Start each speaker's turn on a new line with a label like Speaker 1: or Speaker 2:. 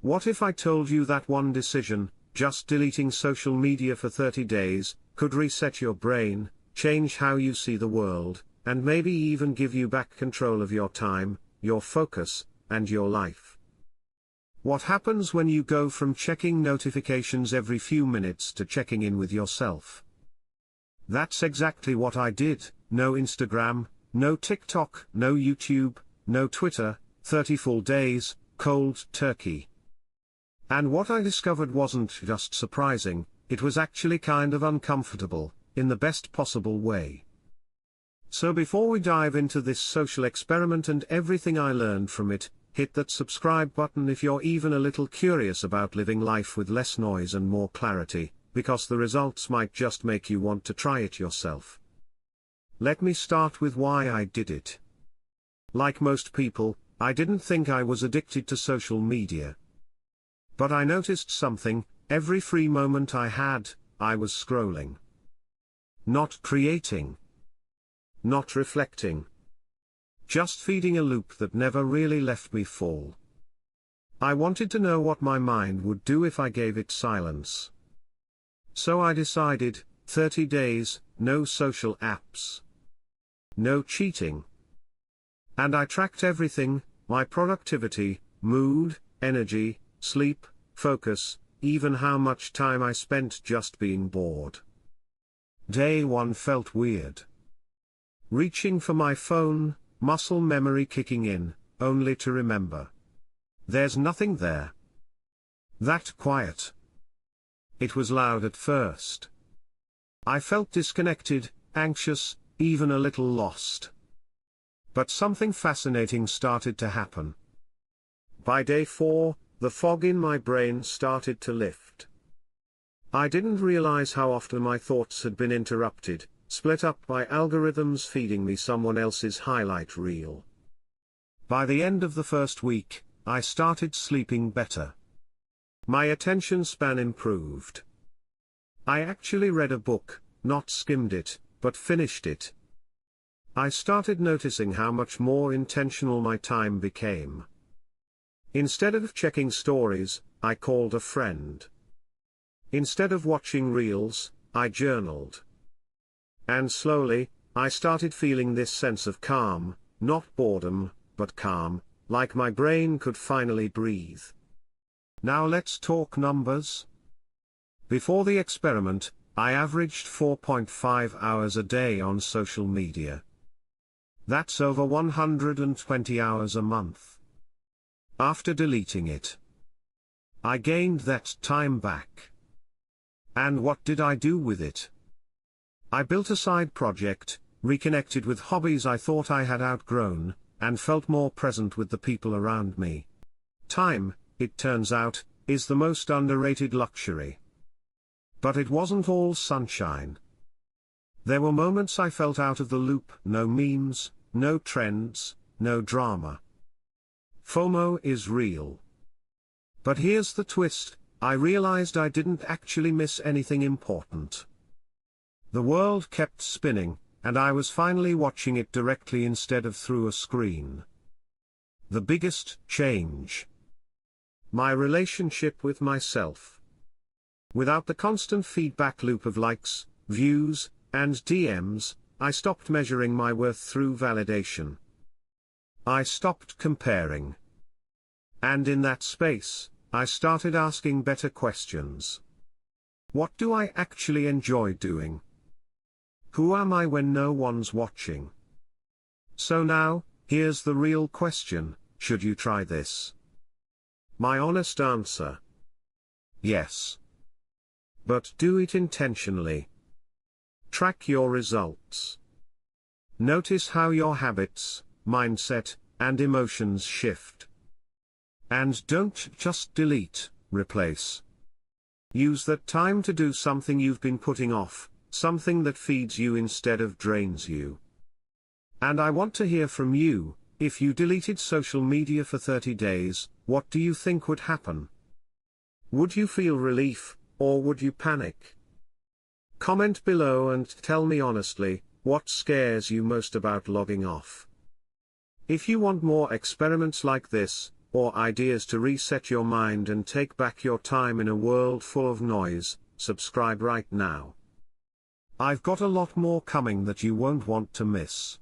Speaker 1: What if I told you that one decision, just deleting social media for 30 days, could reset your brain, change how you see the world, and maybe even give you back control of your time, your focus, and your life? What happens when you go from checking notifications every few minutes to checking in with yourself? That's exactly what I did. No Instagram, no TikTok, no YouTube, no Twitter, 30 full days, cold turkey. And what I discovered wasn't just surprising, it was actually kind of uncomfortable, in the best possible way. So before we dive into this social experiment and everything I learned from it, hit that subscribe button if you're even a little curious about living life with less noise and more clarity, because the results might just make you want to try it yourself. Let me start with why I did it. Like most people, I didn't think I was addicted to social media. But I noticed something: every free moment I had, I was scrolling. Not creating. Not reflecting. Just feeding a loop that never really left me full. I wanted to know what my mind would do if I gave it silence. So I decided, 30 days, no social apps. No cheating. And I tracked everything: my productivity, mood, energy, sleep, focus, even how much time I spent just being bored. Day 1 felt weird. Reaching for my phone, muscle memory kicking in, only to remember. There's nothing there. That quiet. It was loud at first. I felt disconnected, anxious, even a little lost. But something fascinating started to happen. By day 4, the fog in my brain started to lift. I didn't realize how often my thoughts had been interrupted, split up by algorithms feeding me someone else's highlight reel. By the end of the first week, I started sleeping better. My attention span improved. I actually read a book, not skimmed it, but finished it. I started noticing how much more intentional my time became. Instead of checking stories, I called a friend. Instead of watching reels, I journaled. And slowly, I started feeling this sense of calm, not boredom, but calm, like my brain could finally breathe. Now let's talk numbers. Before the experiment, I averaged 4.5 hours a day on social media. That's over 120 hours a month. After deleting it, I gained that time back. And what did I do with it? I built a side project, reconnected with hobbies I thought I had outgrown, and felt more present with the people around me. Time, it turns out, is the most underrated luxury. But it wasn't all sunshine. There were moments I felt out of the loop: no memes, no trends, no drama. FOMO is real. But here's the twist: I realized I didn't actually miss anything important. The world kept spinning, and I was finally watching it directly instead of through a screen. The biggest change: my relationship with myself. Without the constant feedback loop of likes, views, and DMs, I stopped measuring my worth through validation. I stopped comparing. And in that space, I started asking better questions. What do I actually enjoy doing? Who am I when no one's watching? So now, here's the real question: should you try this? My honest answer: yes. But do it intentionally. Track your results. Notice how your habits, mindset, and emotions shift. And don't just delete, replace. Use that time to do something you've been putting off, something that feeds you instead of drains you. And I want to hear from you. If you deleted social media for 30 days, what do you think would happen? Would you feel relief, or would you panic? Comment below and tell me honestly, what scares you most about logging off? If you want more experiments like this, or ideas to reset your mind and take back your time in a world full of noise, subscribe right now. I've got a lot more coming that you won't want to miss.